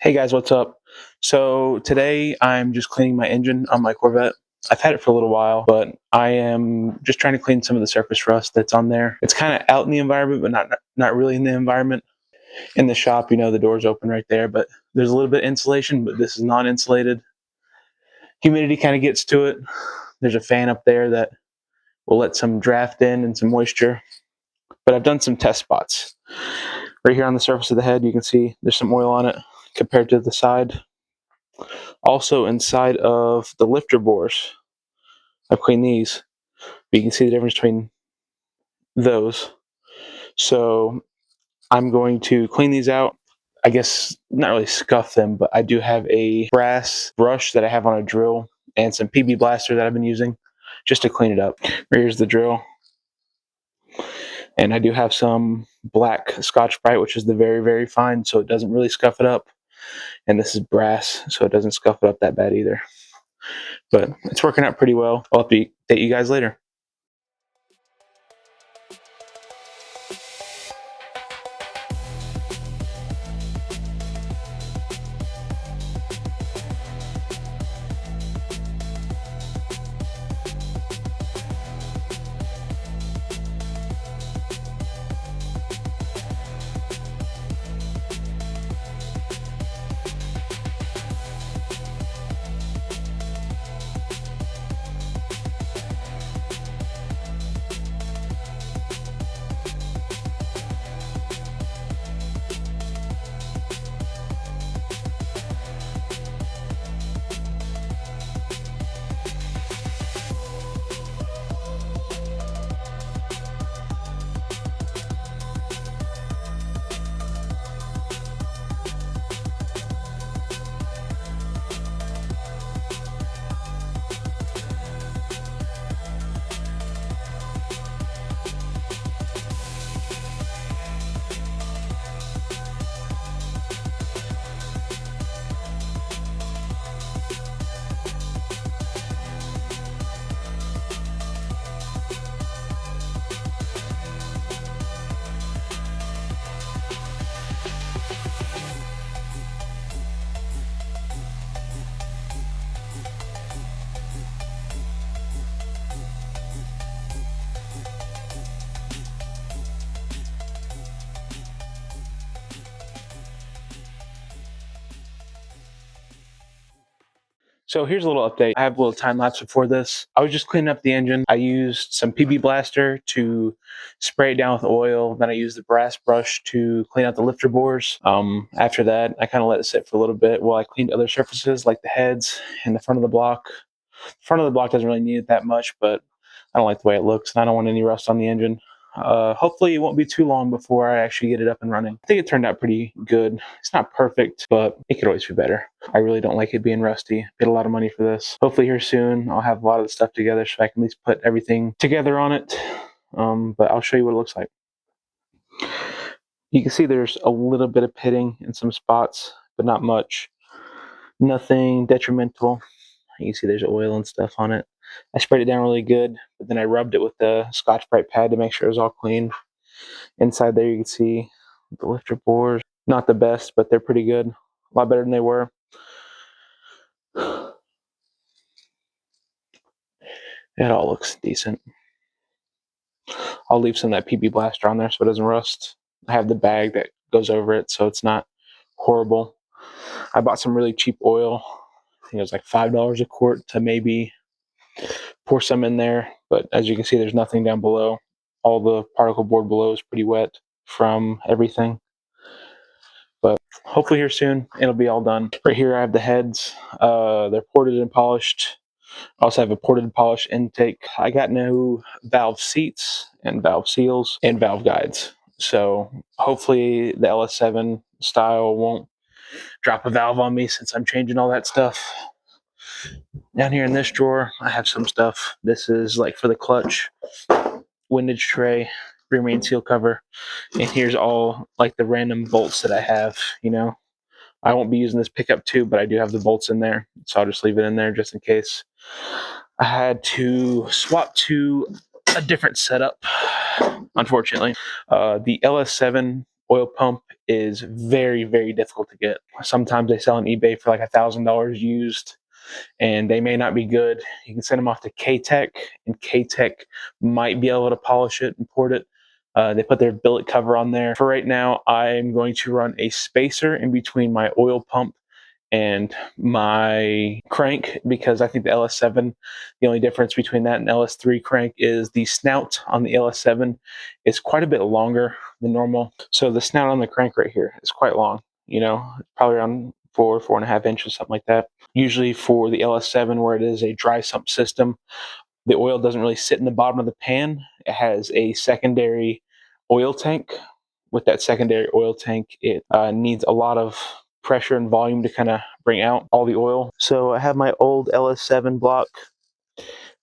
Hey guys, what's up? So today I'm just cleaning my engine on my Corvette. I've had it for a little while, but I am just trying to clean some of the surface rust that's on there. It's kind of out in the environment, but not really in the environment. In the shop, the door's open right there, but there's a little bit of insulation, but this is non-insulated. Humidity kind of gets to it. There's a fan up there that will let some draft in and some moisture. But I've done some test spots. Right here on the surface of the head, you can see there's some oil on it compared to the side. Also inside of the lifter bores, I've cleaned these, but you can see the difference between those. So I'm going to clean these out. I guess not really scuff them, but I do have a brass brush that I have on a drill and some PB blaster that I've been using just to clean it up. Here's the drill. And I do have some black Scotch-Brite, which is the very, very fine, so it doesn't really scuff it up. And this is brass, so it doesn't scuff it up that bad either. But it's working out pretty well. I'll update you guys later. So here's a little update. I have a little time lapse before this. I was just cleaning up the engine. I used some PB Blaster to spray it down with oil. Then I used the brass brush to clean out the lifter bores. After that, I kind of let it sit for a little bit while I cleaned other surfaces like the heads and the front of the block. The front of the block doesn't really need it that much, but I don't like the way it looks, and I don't want any rust on the engine. Hopefully it won't be too long before I actually get it up and running. I think it turned out pretty good. It's not perfect, but it could always be better. I really don't like it being rusty. Paid a lot of money for this. Hopefully here soon I'll have a lot of the stuff together so I can at least put everything together on it. But I'll show you what it looks like. You can see there's a little bit of pitting in some spots, but not much. Nothing detrimental. You can see there's oil and stuff on it. I sprayed it down really good, but then I rubbed it with the Scotch-Brite pad to make sure it was all clean. Inside there you can see the lifter bores. Not the best, but they're pretty good. A lot better than they were. It all looks decent. I'll leave some of that PB Blaster on there so it doesn't rust. I have the bag that goes over it so it's not horrible. I bought some really cheap oil. I think it was like $5 a quart to maybe pour some in there. But as you can see, there's nothing down below. All the particle board below is pretty wet from everything. But hopefully here soon, it'll be all done. Right here, I have the heads. They're ported and polished. I also have a ported and polished intake. I got new valve seats and valve seals and valve guides. So hopefully the LS7 style won't drop a valve on me since I'm changing all that stuff. Down here in this drawer, I have some stuff. This is like for the clutch, windage tray, rear main seal cover. And here's all like the random bolts that I have, I won't be using this pickup tube, but I do have the bolts in there. So I'll just leave it in there just in case. I had to swap to a different setup, unfortunately. The LS7 oil pump is very, very difficult to get. Sometimes they sell on eBay for like $1,000 used, and they may not be good. You can send them off to K-Tech, and K-Tech might be able to polish it and port it. They put their billet cover on there. For right now, I'm going to run a spacer in between my oil pump and my crank, because I think the LS7, the only difference between that and LS3 crank is the snout on the LS7 is quite a bit longer than normal. So the snout on the crank right here is quite long, probably around 4.5 inches, something like that. Usually for the LS7, where it is a dry sump system, the oil doesn't really sit in the bottom of the pan. It has a secondary oil tank. With that secondary oil tank, it needs a lot of pressure and volume to kind of bring out all the oil. So I have my old LS7 block.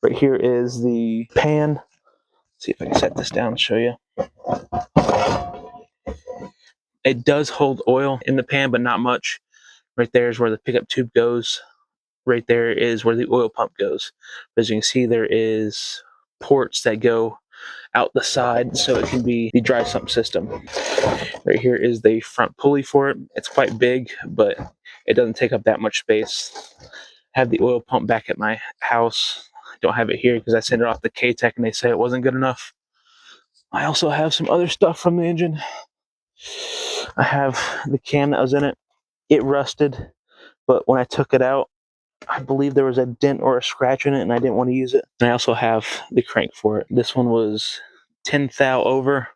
Right here is the pan. Let's see if I can set this down and show you. It does hold oil in the pan, but not much. Right there is where the pickup tube goes. Right there is where the oil pump goes. As you can see, there is ports that go out the side so it can be the dry sump system. Right here is the front pulley for it. It's quite big, but it doesn't take up that much space. I have the oil pump back at my house. I don't have it here because I sent it off to K-Tech and they say it wasn't good enough. I also have some other stuff from the engine. I have the cam that was in it. It rusted, but when I took it out, I believe there was a dent or a scratch in it and I didn't want to use it. And I also have the crank for it. This one was 10 thou over,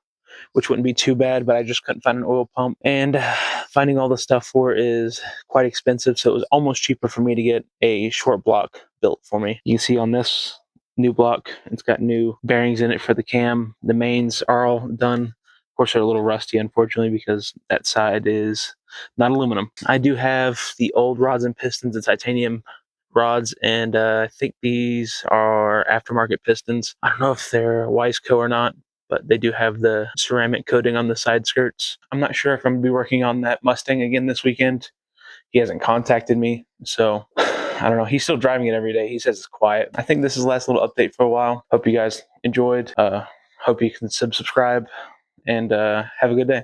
which wouldn't be too bad, but I just couldn't find an oil pump. And finding all the stuff for it is quite expensive, so it was almost cheaper for me to get a short block built for me. You can see on this new block, it's got new bearings in it for the cam. The mains are all done. Of course, they're a little rusty, unfortunately, because that side is not aluminum. I do have the old rods and pistons, the titanium rods, and I think these are aftermarket pistons. I don't know if they're Wiseco or not, but they do have the ceramic coating on the side skirts. I'm not sure if I'm going to be working on that Mustang again this weekend. He hasn't contacted me, so I don't know. He's still driving it every day. He says it's quiet. I think this is the last little update for a while. Hope you guys enjoyed. Hope you can subscribe, and have a good day.